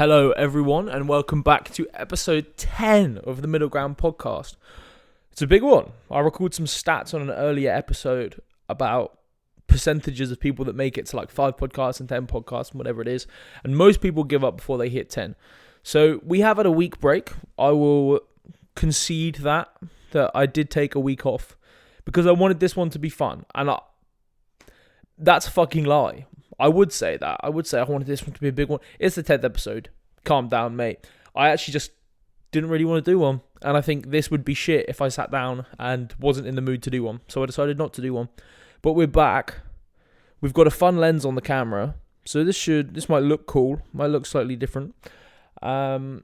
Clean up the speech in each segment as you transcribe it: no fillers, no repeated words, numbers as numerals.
Hello, everyone, and welcome back to episode 10 of the Middle Ground podcast. It's a big one. I recorded some stats on an earlier episode about percentages of people that make it to like 5 podcasts and 10 podcasts and whatever it is, and most people give up before they hit 10. So we have had a week break. I will concede that I did take a week off because I wanted this one to be fun, and that's a fucking lie. I would say that. I wanted this one to be a big one. It's the 10th episode. Calm down, mate. I actually just didn't really want to do one. And I think this would be shit if I sat down and wasn't in the mood to do one. So I decided not to do one. But we're back. We've got a fun lens on the camera. So this might look cool. Might look slightly different. And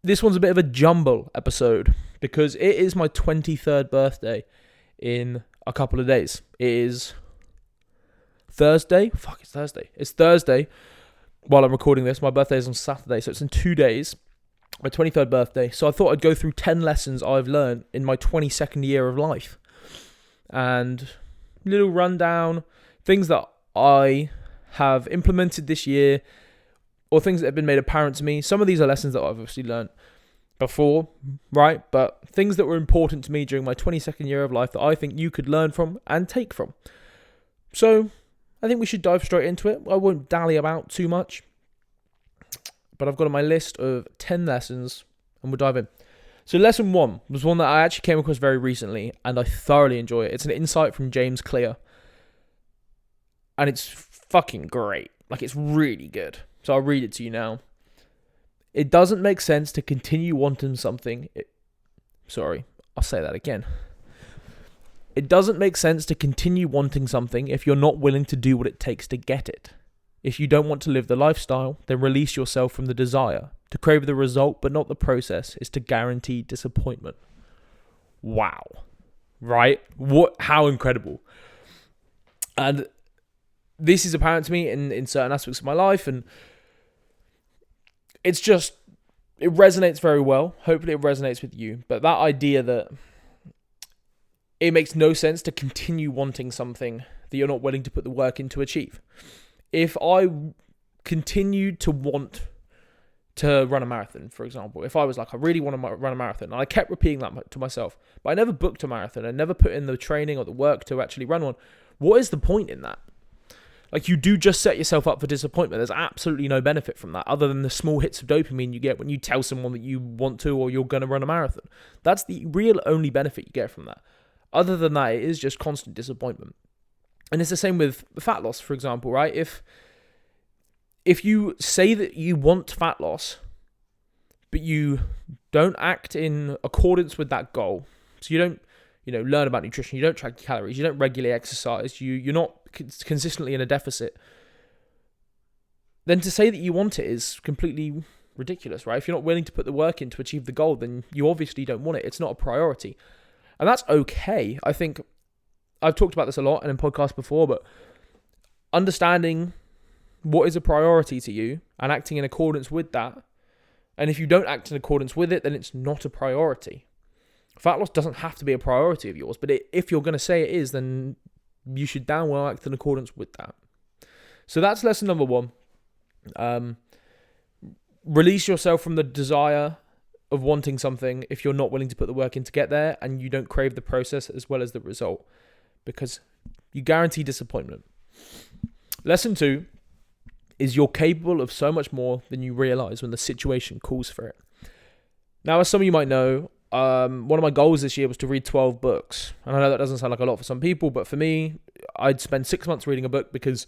this one's a bit of a jumble episode because it is my 23rd birthday in a couple of days. It is Thursday? It's Thursday. It's Thursday while I'm recording this. My birthday is on Saturday, so it's in 2 days. My 23rd birthday. So I thought I'd go through 10 lessons I've learned in my 22nd year of life. And little rundown, things that I have implemented this year, or things that have been made apparent to me. Some of these are lessons that I've obviously learned before, right? But things that were important to me during my 22nd year of life that I think you could learn from and take from. So I think we should dive straight into it. I won't dally about too much, but I've got on my list of 10 lessons and we'll dive in. So lesson 1 was one that I actually came across very recently and I thoroughly enjoy it. It's an insight from James Clear and it's fucking great. Like, it's really good. So I'll read it to you now. It doesn't make sense to continue wanting something. I'll say that again. It doesn't make sense to continue wanting something if you're not willing to do what it takes to get it. If you don't want to live the lifestyle, then release yourself from the desire. To crave the result but not the process is to guarantee disappointment. Wow. Right? How incredible. And this is apparent to me in certain aspects of my life, and it resonates very well. Hopefully it resonates with you. But that idea that it makes no sense to continue wanting something that you're not willing to put the work in to achieve. If I continued to want to run a marathon, for example, if I was like, I really want to run a marathon, and I kept repeating that to myself, but I never booked a marathon, I never put in the training or the work to actually run one, what is the point in that? Like, you do just set yourself up for disappointment. There's absolutely no benefit from that other than the small hits of dopamine you get when you tell someone that you want to or you're going to run a marathon. That's the real only benefit you get from that. Other than that, it is just constant disappointment. And it's the same with fat loss, for example, right? If you say that you want fat loss, but you don't act in accordance with that goal, so you don't, learn about nutrition, you don't track calories, you don't regularly exercise, you're not consistently in a deficit, then to say that you want it is completely ridiculous, right? If you're not willing to put the work in to achieve the goal, then you obviously don't want it. It's not a priority. And that's okay. I think I've talked about this a lot and in podcasts before, but understanding what is a priority to you and acting in accordance with that. And if you don't act in accordance with it, then it's not a priority. Fat loss doesn't have to be a priority of yours, but if you're going to say it is, then you should damn well act in accordance with that. So that's lesson number 1. Release yourself from the desire of wanting something if you're not willing to put the work in to get there, and you don't crave the process as well as the result, because you guarantee disappointment. Lesson 2 is you're capable of so much more than you realize when the situation calls for it. Now, as some of you might know, one of my goals this year was to read 12 books. And I know that doesn't sound like a lot for some people, but for me, I'd spend 6 months reading a book because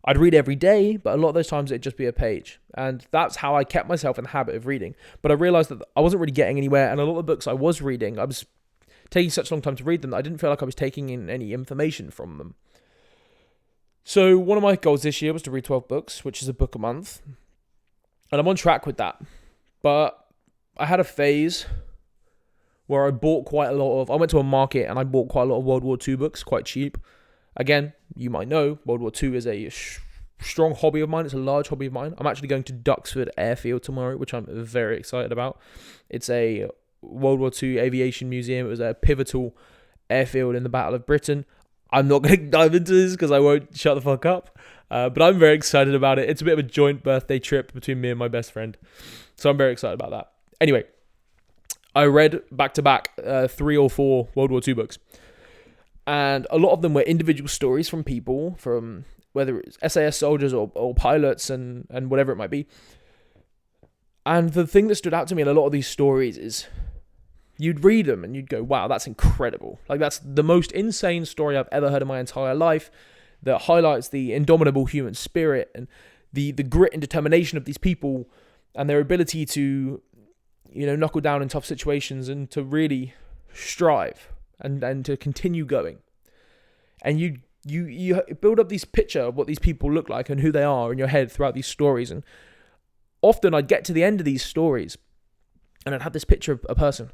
I'd read every day, but a lot of those times it'd just be a page. And that's how I kept myself in the habit of reading. But I realized that I wasn't really getting anywhere, and a lot of the books I was reading, I was taking such a long time to read them that I didn't feel like I was taking in any information from them. So one of my goals this year was to read 12 books, which is a book a month. And I'm on track with that. But I had a phase where I bought quite a lot of... I went to a market and I bought quite a lot of World War II books, quite cheap. Again, you might know, World War II is a strong hobby of mine. It's a large hobby of mine. I'm actually going to Duxford Airfield tomorrow, which I'm very excited about. It's a World War II aviation museum. It was a pivotal airfield in the Battle of Britain. I'm not going to dive into this because I won't shut the fuck up. But I'm very excited about it. It's a bit of a joint birthday trip between me and my best friend. So I'm very excited about that. Anyway, I read back to back 3 or 4 World War II books. And a lot of them were individual stories from people, from whether it's SAS soldiers or pilots and whatever it might be. And the thing that stood out to me in a lot of these stories is you'd read them and you'd go, wow, that's incredible. Like, that's the most insane story I've ever heard in my entire life, that highlights the indomitable human spirit and the grit and determination of these people and their ability to, knuckle down in tough situations and to really strive and to continue going. And you build up this picture of what these people look like and who they are in your head throughout these stories. And often I'd get to the end of these stories and I'd have this picture of a person.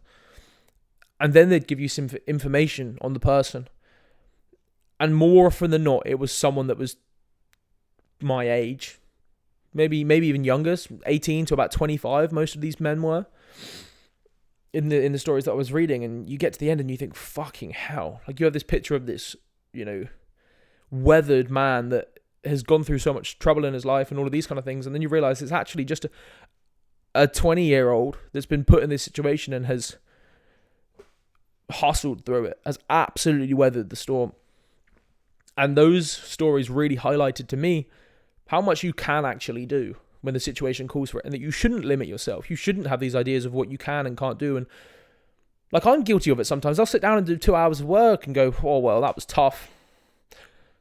And then they'd give you some information on the person. And more often than not, it was someone that was my age. Maybe even younger, 18 to about 25, most of these men were. In the stories that I was reading. And you get to the end and you think, fucking hell. Like, you have this picture of this, weathered man that has gone through so much trouble in his life and all of these kind of things. And then you realize it's actually just a 20-year-old that's been put in this situation and has hustled through it, has absolutely weathered the storm. And those stories really highlighted to me how much you can actually do when the situation calls for it, and that you shouldn't limit yourself. You shouldn't have these ideas of what you can and can't do. And like, I'm guilty of it sometimes. I'll sit down and do 2 hours of work and go, oh, well, that was tough.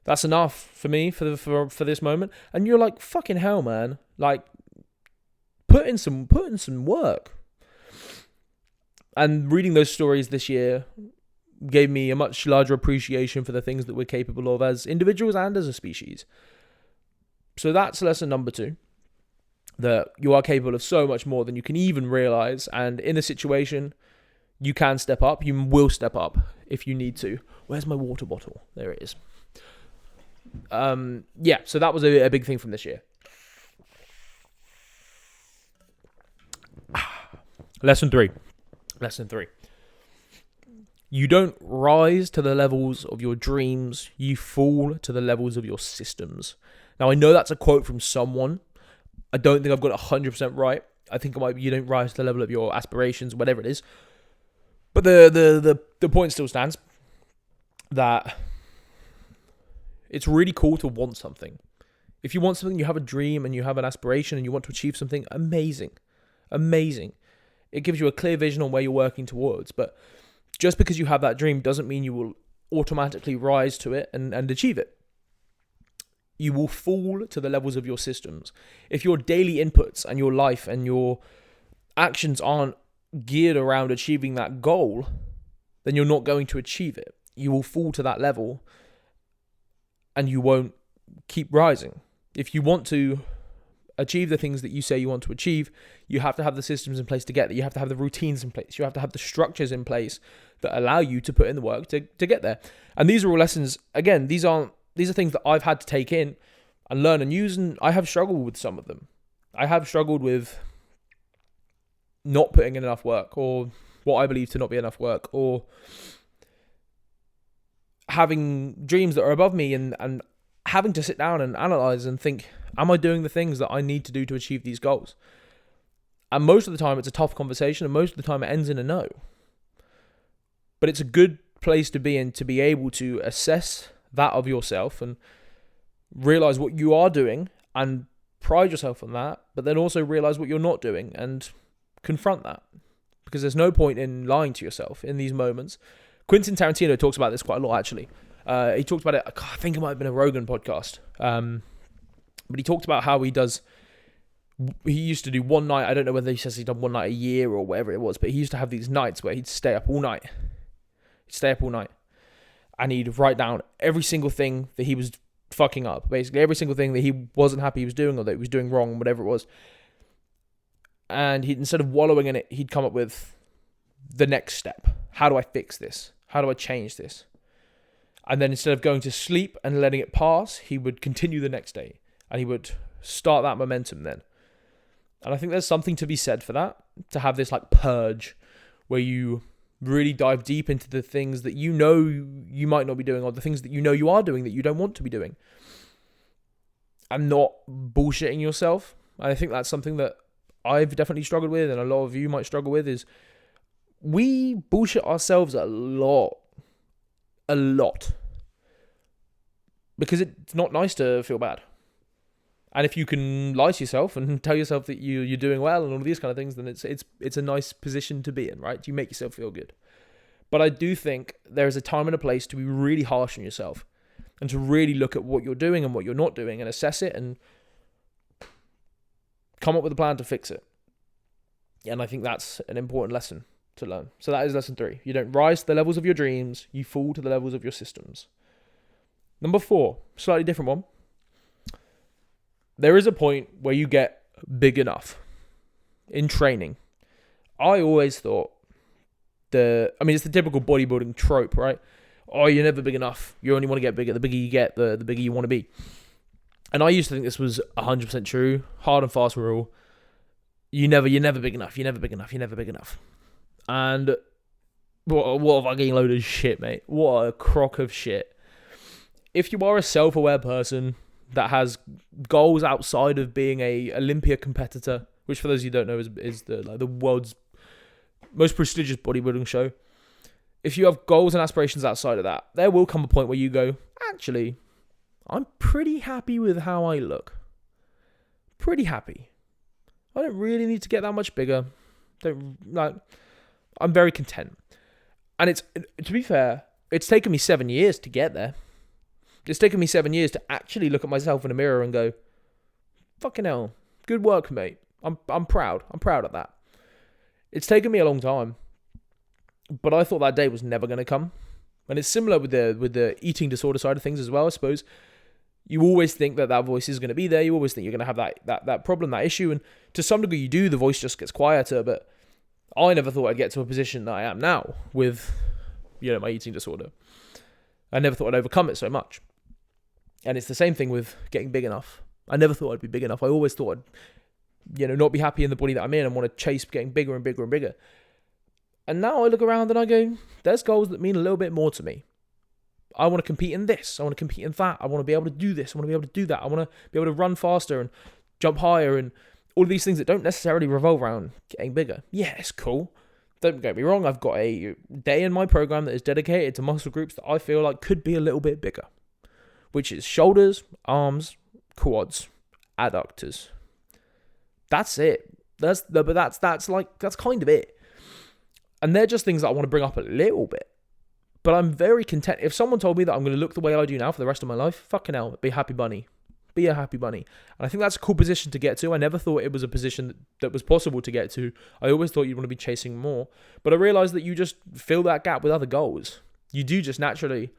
That's enough for me for this moment. And you're like, fucking hell, man. Like, put in some work. And reading those stories this year gave me a much larger appreciation for the things that we're capable of as individuals and as a species. So that's lesson number 2. That you are capable of so much more than you can even realize. And in a situation, you can step up. You will step up if you need to. Where's my water bottle? There it is. So that was a big thing from this year. Lesson 3. You don't rise to the levels of your dreams. You fall to the levels of your systems. Now, I know that's a quote from someone. I don't think I've got it 100% right. I think it might be you don't rise to the level of your aspirations, whatever it is. But the point still stands that it's really cool to want something. If you want something, you have a dream and you have an aspiration and you want to achieve something, amazing. It gives you a clear vision on where you're working towards. But just because you have that dream doesn't mean you will automatically rise to it and achieve it. You will fall to the levels of your systems. If your daily inputs and your life and your actions aren't geared around achieving that goal, then you're not going to achieve it. You will fall to that level and you won't keep rising. If you want to achieve the things that you say you want to achieve, you have to have the systems in place to get there. You have to have the routines in place. You have to have the structures in place that allow you to put in the work to get there. And these are all lessons. Again, these are things that I've had to take in and learn and use, and I have struggled with some of them. I have struggled with not putting in enough work, or what I believe to not be enough work, or having dreams that are above me and having to sit down and analyze and think, am I doing the things that I need to do to achieve these goals? And most of the time it's a tough conversation, and most of the time it ends in a no. But it's a good place to be in, to be able to assess that of yourself and realize what you are doing and pride yourself on that, but then also realize what you're not doing and confront that, because there's no point in lying to yourself in these moments. Quentin Tarantino talks about this quite a lot, actually. He talked about it, I think it might have been a Rogan podcast, but he talked about how he used to do one night, I don't know whether he says he'd done one night a year or whatever it was, but he used to have these nights where he'd stay up all night. And he'd write down every single thing that he was fucking up, basically every single thing that he wasn't happy he was doing or that he was doing wrong, whatever it was. And instead of wallowing in it, he'd come up with the next step. How do I fix this? How do I change this? And then instead of going to sleep and letting it pass, he would continue the next day and he would start that momentum then. And I think there's something to be said for that, to have this like purge where you Really dive deep into the things that you know you might not be doing, or the things that you know you are doing that you don't want to be doing. And not bullshitting yourself. I think that's something that I've definitely struggled with, and a lot of you might struggle with, is we bullshit ourselves a lot. Because it's not nice to feel bad. And if you can lie to yourself and tell yourself that you're doing well and all of these kind of things, then it's a nice position to be in, right? You make yourself feel good. But I do think there is a time and a place to be really harsh on yourself and to really look at what you're doing and what you're not doing and assess it and come up with a plan to fix it. And I think that's an important lesson to learn. So that is lesson 3. You don't rise to the levels of your dreams, you fall to the levels of your systems. Number 4, slightly different one. There is a point where you get big enough in training. I always thought it's the typical bodybuilding trope, right? Oh, you're never big enough. You only want to get bigger. The bigger you get, the bigger you want to be. And I used to think this was 100% true. Hard and fast rule. You're never big enough. You're never big enough. You're never big enough. And what a fucking load of shit, mate. What a crock of shit. If you are a self-aware person that has goals outside of being a Olympia competitor, which for those who don't know is the world's most prestigious bodybuilding show. If you have goals and aspirations outside of that, there will come a point where you go, actually, I'm pretty happy with how I look. Pretty happy. I don't really need to get that much bigger. I'm very content. And to be fair, it's taken me 7 years to get there. It's taken me 7 years to actually look at myself in a mirror and go, fucking hell, good work, mate. I'm proud. I'm proud of that. It's taken me a long time, but I thought that day was never going to come. And it's similar with the eating disorder side of things as well, I suppose. You always think that voice is going to be there. You always think you're going to have that problem, that issue. And to some degree you do, the voice just gets quieter. But I never thought I'd get to a position that I am now with, my eating disorder. I never thought I'd overcome it so much. And it's the same thing with getting big enough. I never thought I'd be big enough. I always thought I'd, not be happy in the body that I'm in and want to chase getting bigger and bigger and bigger. And now I look around and I go, there's goals that mean a little bit more to me. I want to compete in this. I want to compete in that. I want to be able to do this. I want to be able to do that. I want to be able to run faster and jump higher and all of these things that don't necessarily revolve around getting bigger. Yeah, it's cool. Don't get me wrong. I've got a day in my program that is dedicated to muscle groups that I feel like could be a little bit bigger, which is shoulders, arms, quads, adductors. That's it. That's kind of it. And they're just things that I want to bring up a little bit. But I'm very content. If someone told me that I'm going to look the way I do now for the rest of my life, fucking hell, be a happy bunny. Be a happy bunny. And I think that's a cool position to get to. I never thought it was a position that was possible to get to. I always thought you'd want to be chasing more. But I realized that you just fill that gap with other goals. You do just naturally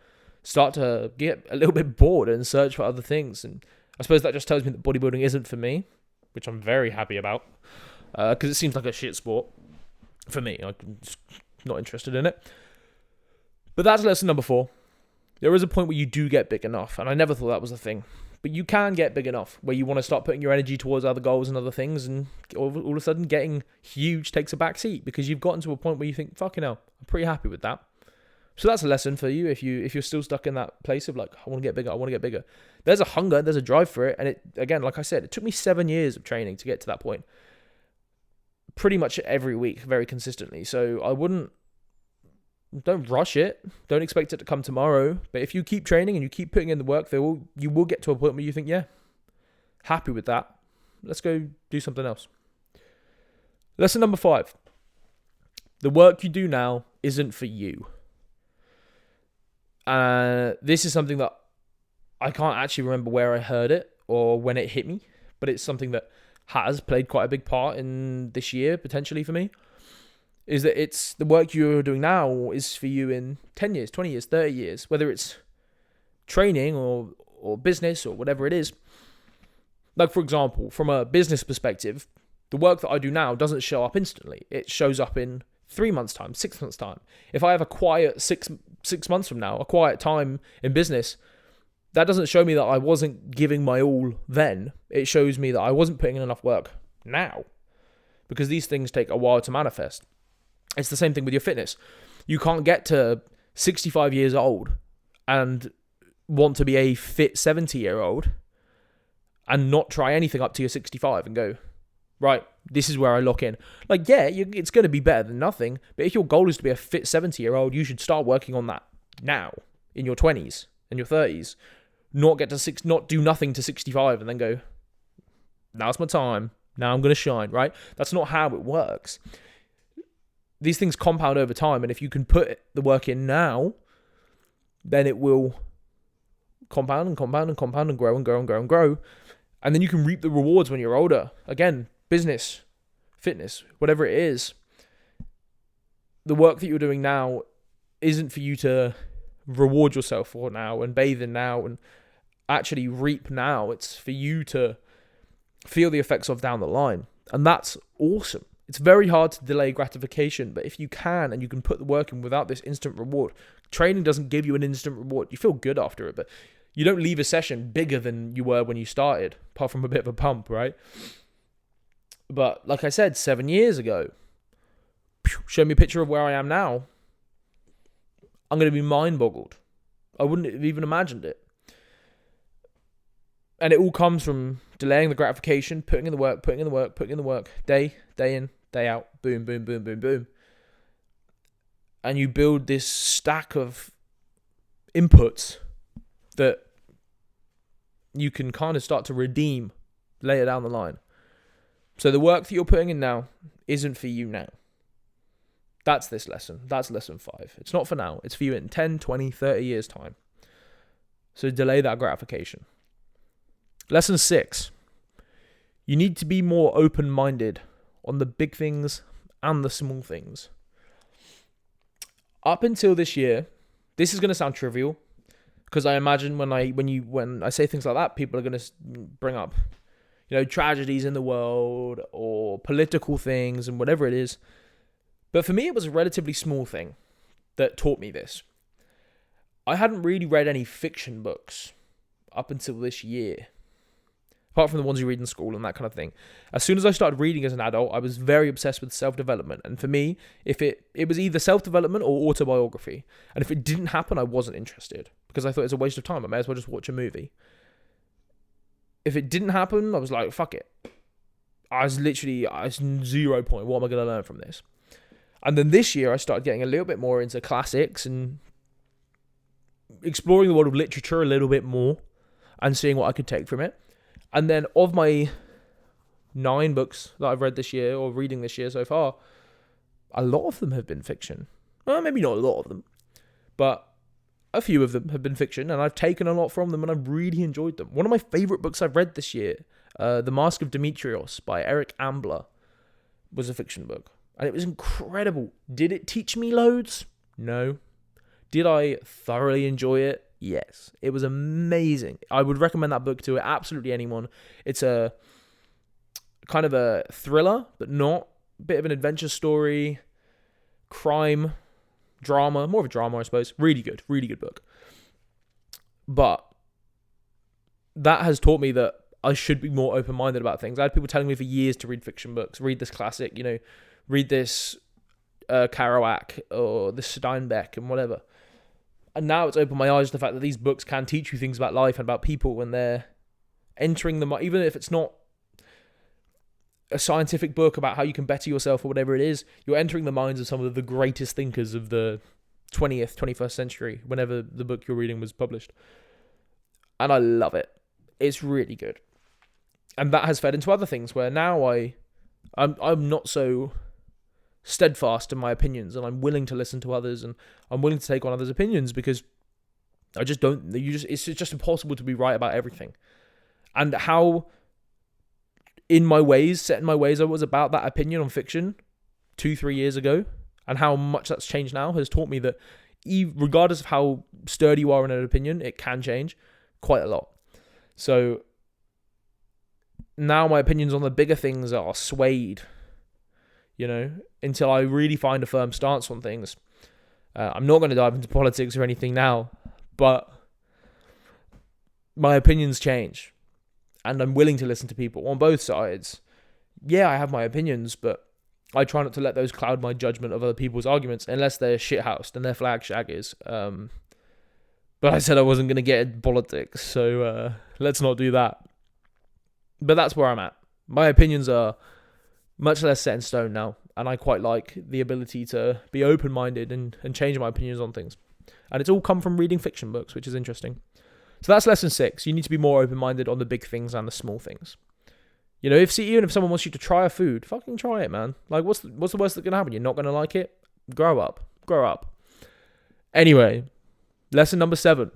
start to get a little bit bored and search for other things. And I suppose that just tells me that bodybuilding isn't for me, which I'm very happy about. Because it seems like a shit sport for me. I'm just not interested in it. But that's lesson number 4. There is a point where you do get big enough, and I never thought that was a thing. But you can get big enough where you want to start putting your energy towards other goals and other things, and all of a sudden getting huge takes a back seat because you've gotten to a point where you think, fucking hell, I'm pretty happy with that. So that's a lesson for you if you're still stuck in that place of like, I want to get bigger, I want to get bigger. There's a hunger, there's a drive for it, and it, again, like I said, it took me 7 years of training to get to that point. Pretty much every week, very consistently. So don't rush it. Don't expect it to come tomorrow. But if you keep training and you keep putting in the work, you will get to a point where you think, yeah, happy with that. Let's go do something else. Lesson number 5. The work you do now isn't for you. This is something that I can't actually remember where I heard it or when it hit me, but it's something that has played quite a big part in this year, potentially for me. Is that it's the work you're doing now is for you in 10 years, 20 years, 30 years, whether it's training or business or whatever it is. Like, for example, from a business perspective, the work that I do now doesn't show up instantly. It shows up in 3 months' time, 6 months' time. If I have a quiet six months from now, a quiet time in business, that doesn't show me that I wasn't giving my all then. It shows me that I wasn't putting in enough work now, because these things take a while to manifest. It's the same thing with your fitness. You can't get to 65 years old and want to be a fit 70-year-old and not try anything up to your 65 and go, right, this is where I lock in. Like, yeah, it's going to be better than nothing, but if your goal is to be a fit 70-year-old, you should start working on that now, in your 20s and your 30s. Not do nothing to 65 and then go, now's my time. Now I'm going to shine, right? That's not how it works. These things compound over time, and if you can put the work in now, then it will compound and compound and compound and grow and grow and grow and grow. And then you can reap the rewards when you're older. Again, business, fitness, whatever it is. The work that you're doing now isn't for you to reward yourself for now and bathe in now and actually reap now. It's for you to feel the effects of down the line. And that's awesome. It's very hard to delay gratification, but if you can and you can put the work in without this instant reward, training doesn't give you an instant reward. You feel good after it, but you don't leave a session bigger than you were when you started, apart from a bit of a pump, right? But like I said, 7 years ago, show me a picture of where I am now, I'm going to be mind-boggled. I wouldn't have even imagined it. And it all comes from delaying the gratification, putting in the work, day in, day out, boom, boom, boom, boom, boom. And you build this stack of inputs that you can kind of start to redeem later down the line. So the work that you're putting in now isn't for you now. That's this lesson. That's lesson 5. It's not for now. It's for you in 10, 20, 30 years' time. So delay that gratification. Lesson 6. You need to be more open-minded on the big things and the small things. Up until this year, this is going to sound trivial, because I imagine when I say things like that, people are going to bring up, tragedies in the world or political things and whatever it is. But for me, it was a relatively small thing that taught me this. I hadn't really read any fiction books up until this year, apart from the ones you read in school and that kind of thing. As soon as I started reading as an adult, I was very obsessed with self-development. And for me, if it was either self-development or autobiography. And if it didn't happen, I wasn't interested, because I thought it's a waste of time. I may as well just watch a movie. If it didn't happen, I was like, fuck it. I was 0 point. What am I going to learn from this? And then this year, I started getting a little bit more into classics and exploring the world of literature a little bit more and seeing what I could take from it. And then of my 9 books that I've read this year or reading this year so far, a lot of them have been fiction. Well, maybe not a lot of them, but a few of them have been fiction, and I've taken a lot from them, and I've really enjoyed them. One of my favorite books I've read this year, The Mask of Demetrios by Eric Ambler, was a fiction book. And it was incredible. Did it teach me loads? No. Did I thoroughly enjoy it? Yes. It was amazing. I would recommend that book to absolutely anyone. It's a kind of a thriller, but not. A bit of an adventure story, crime, drama. More of a drama, I suppose. Really good book. But that has taught me that I should be more open-minded about things. I had people telling me for years to read fiction books. Read this classic, read this Kerouac or this Steinbeck and whatever. And now it's opened my eyes to the fact that these books can teach you things about life and about people when they're entering them, even if it's not a scientific book about how you can better yourself or whatever it is, you're entering the minds of some of the greatest thinkers of the 20th, 21st century, whenever the book you're reading was published. And I love it. It's really good. And that has fed into other things where now I'm not so steadfast in my opinions, and I'm willing to listen to others, and I'm willing to take on others' opinions, because it's just impossible to be right about everything. And how set in my ways I was about that opinion on fiction 2-3 years ago, and how much that's changed now, has taught me that regardless of how sturdy you are in an opinion, it can change quite a lot. So now my opinions on the bigger things are swayed, until I really find a firm stance on things. I'm not going to dive into politics or anything now, but my opinions change, and I'm willing to listen to people on both sides. Yeah, I have my opinions, but I try not to let those cloud my judgment of other people's arguments unless they're shithoused and they're flag shaggers. But I said I wasn't going to get into politics, so let's not do that. But that's where I'm at. My opinions are much less set in stone now, and I quite like the ability to be open-minded and change my opinions on things. And it's all come from reading fiction books, which is interesting. So that's lesson 6. You need to be more open-minded on the big things and the small things. You know, even if someone wants you to try a food, fucking try it, man. Like, what's the worst that's going to happen? You're not going to like it? Grow up. Anyway, lesson number 7.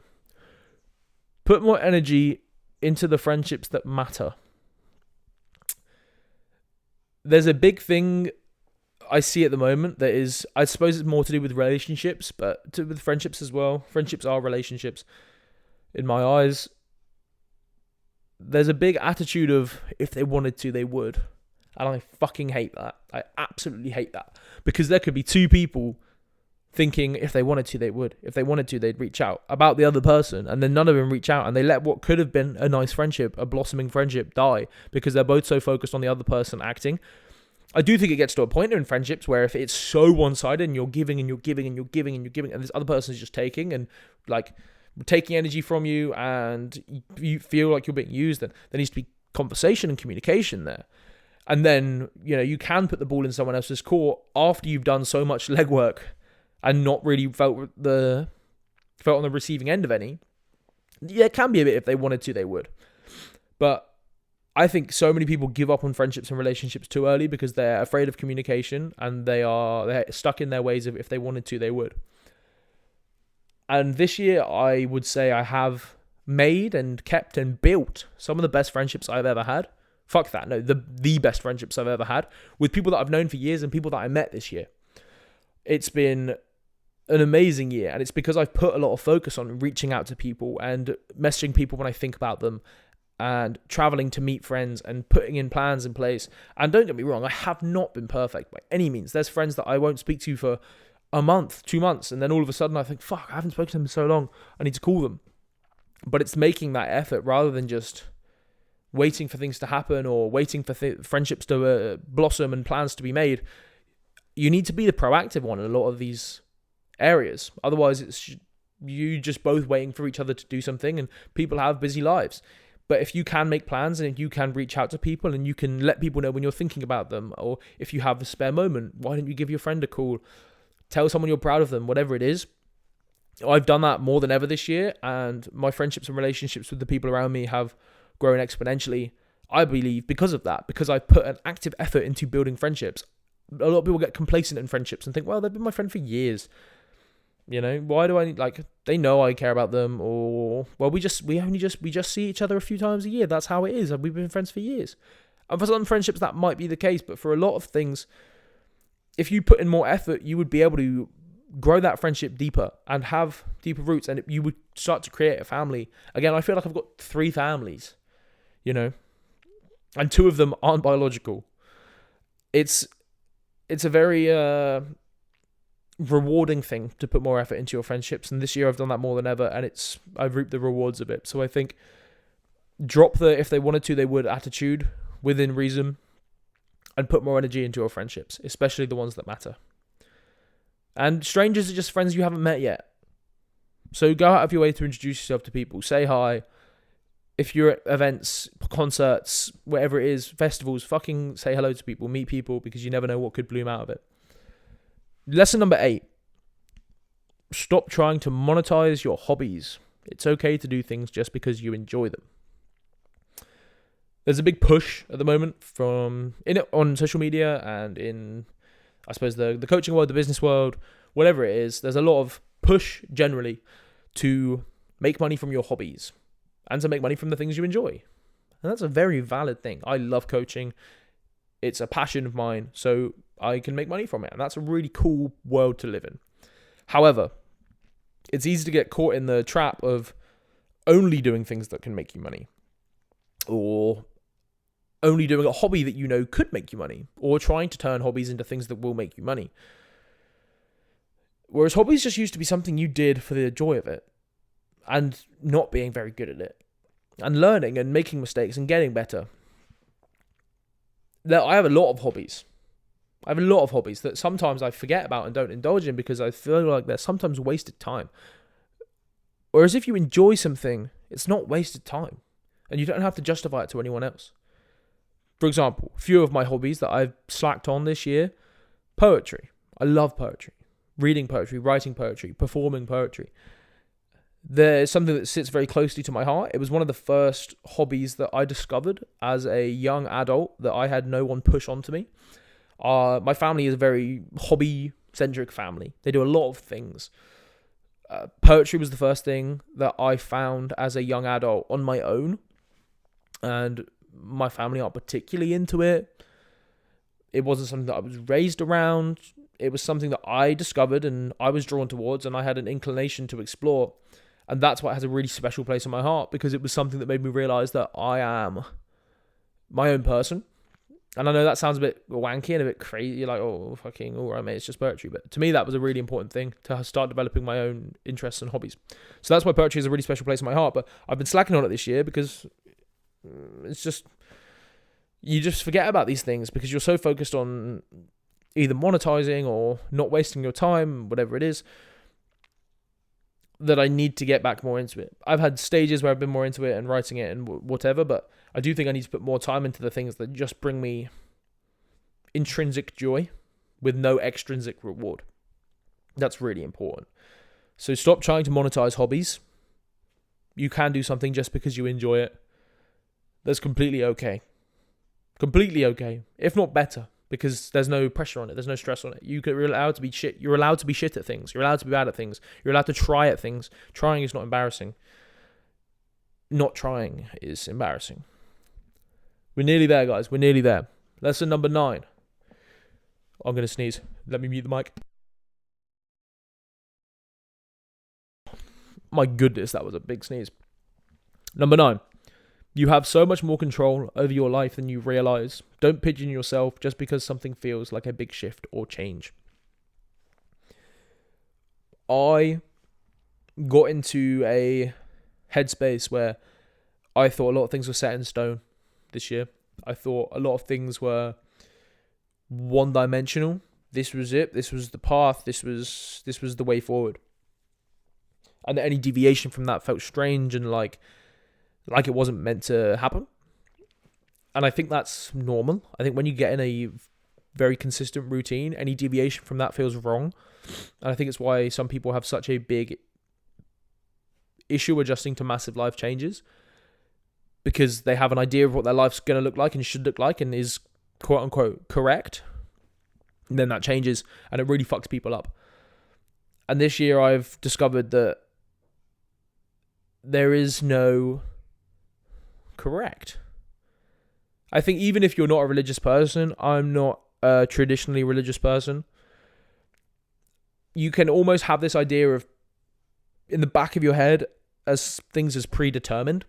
Put more energy into the friendships that matter. There's a big thing I see at the moment that is, I suppose it's more to do with relationships, but with friendships as well. Friendships are relationships in my eyes. There's a big attitude of, if they wanted to, they would. And I fucking hate that. I absolutely hate that. Because there could be 2 people thinking if they wanted to, they would. If they wanted to, they'd reach out about the other person. And then none of them reach out. And they let what could have been a nice friendship, a blossoming friendship, die. Because they're both so focused on the other person acting. I do think it gets to a point in friendships where if it's so one-sided and you're giving and you're giving and you're giving and you're giving, and this other person is just taking and like taking energy from you and you feel like you're being used, then there needs to be conversation and communication there. And then, you know, you can put the ball in someone else's court after you've done so much legwork and not really felt on the receiving end of any. Yeah, it can be a bit if they wanted to, they would. But I think so many people give up on friendships and relationships too early because they're afraid of communication and they're stuck in their ways of if they wanted to, they would. And this year, I would say I have made and kept and built some of the best friendships I've ever had. Fuck that. No, the best friendships I've ever had with people that I've known for years and people that I met this year. It's been an amazing year, and it's because I've put a lot of focus on reaching out to people and messaging people when I think about them and traveling to meet friends and putting in plans in place. And don't get me wrong, I have not been perfect by any means. There's friends that I won't speak to for a month, 2 months, and then all of a sudden I think, fuck, I haven't spoken to them in so long, I need to call them. But it's making that effort rather than just waiting for things to happen or waiting for friendships to blossom and plans to be made. You need to be the proactive one in a lot of these areas. Otherwise, it's you just both waiting for each other to do something, and people have busy lives. But if you can make plans and if you can reach out to people and you can let people know when you're thinking about them, or if you have a spare moment, why don't you give your friend a call? Tell someone you're proud of them, whatever it is. I've done that more than ever this year, and my friendships and relationships with the people around me have grown exponentially, I believe, because of that, because I put an active effort into building friendships. A lot of people get complacent in friendships and think, well, they've been my friend for years. You know, why do I need, like, they know I care about them, or, well, we just see each other a few times a year. That's how it is. We've been friends for years. And for some friendships, that might be the case, but for a lot of things, if you put in more effort, you would be able to grow that friendship deeper and have deeper roots, and you would start to create a family. Again, I feel like I've got 3 families, you know, and 2 of them aren't biological. It's a very rewarding thing to put more effort into your friendships, and this year I've done that more than ever, and I've reaped the rewards of it. So I think drop the if they wanted to, they would attitude within reason, and put more energy into your friendships, especially the ones that matter. And strangers are just friends you haven't met yet. So go out of your way to introduce yourself to people. Say hi. If you're at events, concerts, whatever it is, festivals, fucking say hello to people, meet people, because you never know what could bloom out of it. Lesson number 8. Stop trying to monetize your hobbies. It's okay to do things just because you enjoy them. There's a big push at the moment on social media and in, I suppose, the coaching world, the business world, whatever it is. There's a lot of push generally to make money from your hobbies and to make money from the things you enjoy. And that's a very valid thing. I love coaching. It's a passion of mine, so I can make money from it. And that's a really cool world to live in. However, it's easy to get caught in the trap of only doing things that can make you money, or only doing a hobby that you know could make you money, or trying to turn hobbies into things that will make you money. Whereas hobbies just used to be something you did for the joy of it, and not being very good at it, and learning and making mistakes and getting better. Now, I have a lot of hobbies. I have a lot of hobbies that sometimes I forget about and don't indulge in because I feel like they're sometimes wasted time. Whereas if you enjoy something, it's not wasted time. And you don't have to justify it to anyone else. For example, a few of my hobbies that I've slacked on this year: poetry. I love poetry. Reading poetry, writing poetry, performing poetry. There's something that sits very closely to my heart. It was one of the first hobbies that I discovered as a young adult that I had no one push onto me. My family is a very hobby-centric family. They do a lot of things. Poetry was the first thing that I found as a young adult on my own. And my family aren't particularly into it. It wasn't something that I was raised around. It was something that I discovered and I was drawn towards and I had an inclination to explore. And that's why it has a really special place in my heart, because it was something that made me realize that I am my own person. And I know that sounds a bit wanky and a bit crazy. You're like, oh, fucking, all right, mate, it's just poetry. But to me, that was a really important thing, to start developing my own interests and hobbies. So that's why poetry is a really special place in my heart. But I've been slacking on it this year because it's just, you just forget about these things because you're so focused on either monetizing or not wasting your time, whatever it is, that I need to get back more into it. I've had stages where I've been more into it and writing it and whatever, but I do think I need to put more time into the things that just bring me intrinsic joy with no extrinsic reward. That's really important. So stop trying to monetize hobbies. You can do something just because you enjoy it. That's completely okay. Completely okay. If not better, because there's no pressure on it. There's no stress on it. You're allowed to be shit. You're allowed to be shit at things. You're allowed to be bad at things. You're allowed to try at things. Trying is not embarrassing. Not trying is embarrassing. We're nearly there, guys. We're nearly there. Lesson number 9. I'm going to sneeze. Let me mute the mic. My goodness, that was a big sneeze. Number 9. You have so much more control over your life than you realize. Don't pigeon yourself just because something feels like a big shift or change. I got into a headspace where I thought a lot of things were set in stone this year. I thought a lot of things were one-dimensional. This was it. This was the path. This was the way forward. And any deviation from that felt strange and like it wasn't meant to happen. And I think that's normal. I think when you get in a very consistent routine, any deviation from that feels wrong. And I think it's why some people have such a big issue adjusting to massive life changes, because they have an idea of what their life's going to look like and should look like and is quote unquote correct. And then that changes and it really fucks people up. And this year I've discovered that there is no correct. I think even if you're not a religious person, I'm not a traditionally religious person, you can almost have this idea of, in the back of your head, as things as predetermined.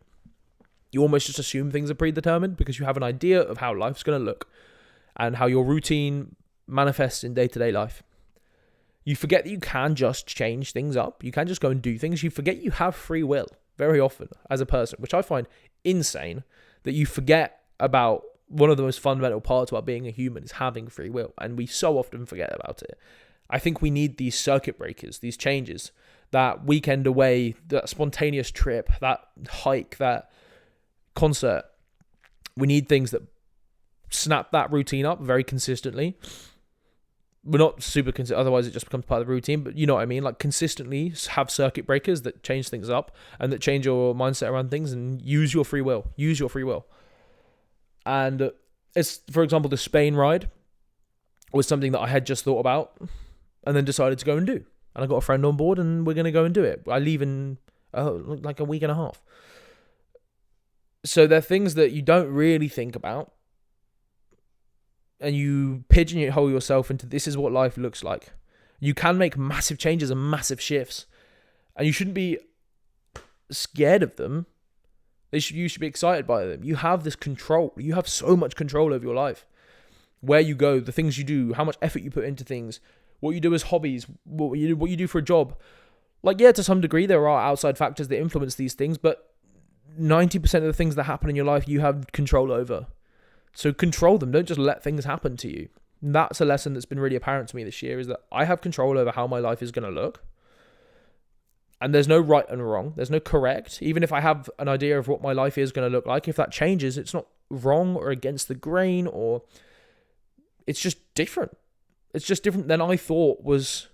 You almost just assume things are predetermined because you have an idea of how life's going to look and how your routine manifests in day-to-day life. You forget that you can just change things up. You can just go and do things. You forget you have free will very often as a person, which I find insane, that you forget about one of the most fundamental parts about being a human is having free will. And we so often forget about it. I think we need these circuit breakers, these changes, that weekend away, that spontaneous trip, that hike, that concert. We need things that snap that routine up very consistently. We're not super consistent, otherwise it just becomes part of the routine, but you know what I mean? Like consistently have circuit breakers that change things up and that change your mindset around things, and use your free will. Use your free will. And it's, for example, the Spain ride was something that I had just thought about and then decided to go and do. And I got a friend on board and we're going to go and do it. I leave in like a week and a half. So they're things that you don't really think about. And you pigeonhole yourself into this is what life looks like. You can make massive changes and massive shifts. And you shouldn't be scared of them. You should be excited by them. You have this control. You have so much control over your life. Where you go, the things you do, how much effort you put into things, what you do as hobbies, what you do for a job. Like, yeah, to some degree, there are outside factors that influence these things, but 90% of the things that happen in your life, you have control over. So control them. Don't just let things happen to you. And that's a lesson that's been really apparent to me this year, is that I have control over how my life is going to look. And there's no right and wrong. There's no correct. Even if I have an idea of what my life is going to look like, if that changes, it's not wrong or against the grain, or it's just different. It's just different than I thought that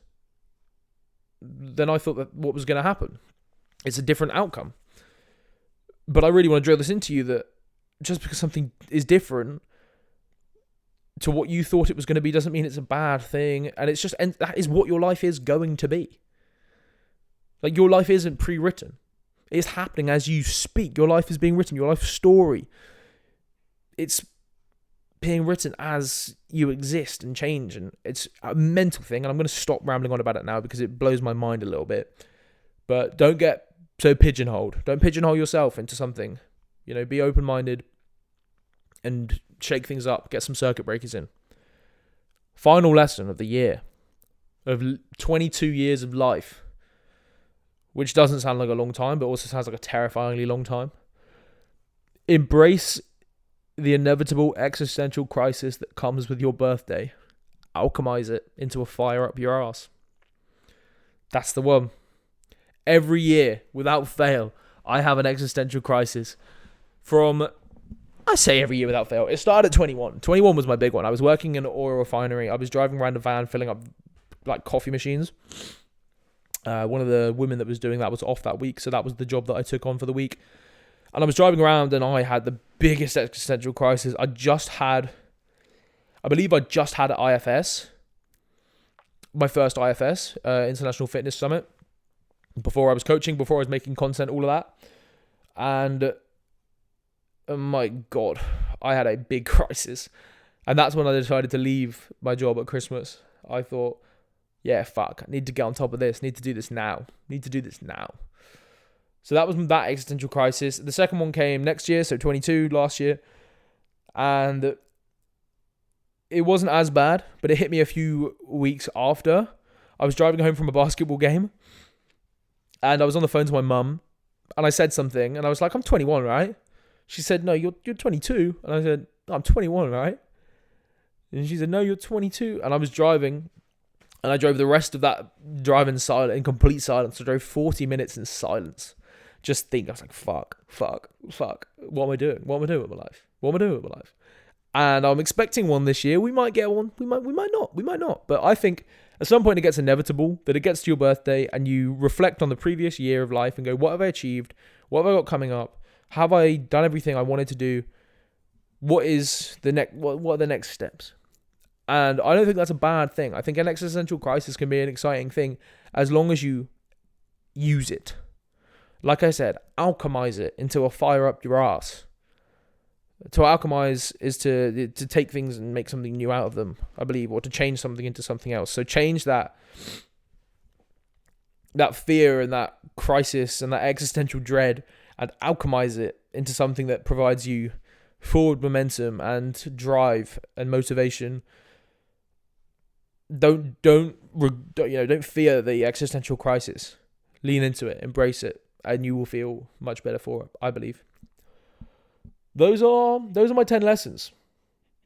what was going to happen. It's a different outcome. But I really want to drill this into you, that just because something is different to what you thought it was going to be doesn't mean it's a bad thing. And that is what your life is going to be. Like, your life isn't pre-written. It's happening as you speak. Your life is being written. Your life story. It's being written as you exist and change. And it's a mental thing. And I'm going to stop rambling on about it now because it blows my mind a little bit. But don't get so pigeonholed. Don't pigeonhole yourself into something. Be open-minded and shake things up. Get some circuit breakers in. Final lesson of the year. Of 22 years of life. Which doesn't sound like a long time, but also sounds like a terrifyingly long time. Embrace the inevitable existential crisis that comes with your birthday. Alchemize it into a fire up your ass. That's the one. Every year, without fail, I have an existential crisis. I say every year without fail. It started at 21. 21 was my big one. I was working in an oil refinery. I was driving around a van filling up like coffee machines. One of the women that was doing that was off that week, so that was the job that I took on for the week. And I was driving around and I had the biggest existential crisis. I believe I just had at IFS, my first IFS, International Fitness Summit, before I was coaching, before I was making content, all of that. And oh my God, I had a big crisis. And that's when I decided to leave my job at Christmas. I thought, yeah, fuck, I need to get on top of this. Need to do this now. So that was that existential crisis. The second one came next year, so 22, last year. And it wasn't as bad, but it hit me a few weeks after. I was driving home from a basketball game. And I was on the phone to my mum. And I said something. And I was like, I'm 21, right? She said, no, you're 22. And I said, no, I'm 21, right? And she said, no, you're 22. And I was driving. And I drove the rest of that drive in complete silence. I drove 40 minutes in silence. Just think, I was like, fuck. What am I doing? What am I doing with my life? And I'm expecting one this year. We might get one. We might not. But I think at some point it gets inevitable that it gets to your birthday and you reflect on the previous year of life and go, what have I achieved? What have I got coming up? Have I done everything I wanted to do? What are the next steps? And I don't think that's a bad thing. I think an existential crisis can be an exciting thing as long as you use it. Like I said, alchemize it into a fire up your ass. To alchemize is to take things and make something new out of them, I believe, or to change something into something else. So change that fear and that crisis and that existential dread and alchemize it into something that provides you forward momentum and drive and motivation. Don't fear the existential crisis. Lean into it, embrace it, and you will feel much better for it, I believe. Those are my 10 lessons.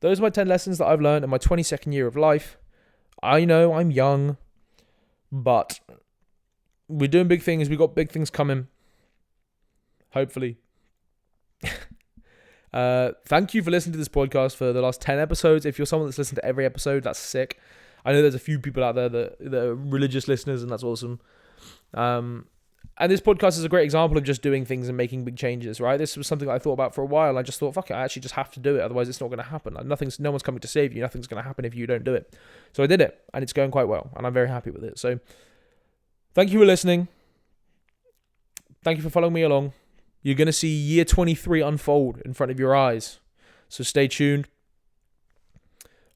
Those are my 10 lessons that I've learned in my 22nd year of life. I know I'm young, but we're doing big things. We've got big things coming. Hopefully. Thank you for listening to this podcast for the last 10 episodes. If you're someone that's listened to every episode, that's sick. I know there's a few people out there that are religious listeners, and that's awesome. And this podcast is a great example of just doing things and making big changes, right? This was something that I thought about for a while. And I just thought, fuck it, I actually just have to do it. Otherwise, it's not going to happen. No one's coming to save you. Nothing's going to happen if you don't do it. So I did it, and it's going quite well, and I'm very happy with it. So thank you for listening. Thank you for following me along. You're going to see year 23 unfold in front of your eyes. So stay tuned.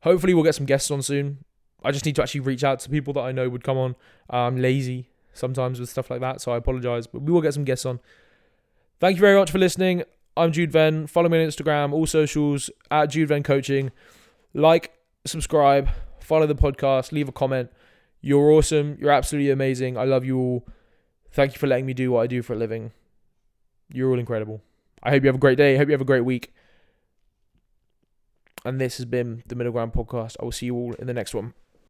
Hopefully we'll get some guests on soon. I just need to actually reach out to people that I know would come on. I'm lazy sometimes with stuff like that, so I apologize, but we will get some guests on. Thank you very much for listening. I'm Jude Venn. Follow me on Instagram, all socials, at Jude Venn Coaching. Like, subscribe, follow the podcast, leave a comment. You're awesome. You're absolutely amazing. I love you all. Thank you for letting me do what I do for a living. You're all incredible. I hope you have a great day. I hope you have a great week. And this has been the Middle Ground Podcast. I will see you all in the next one.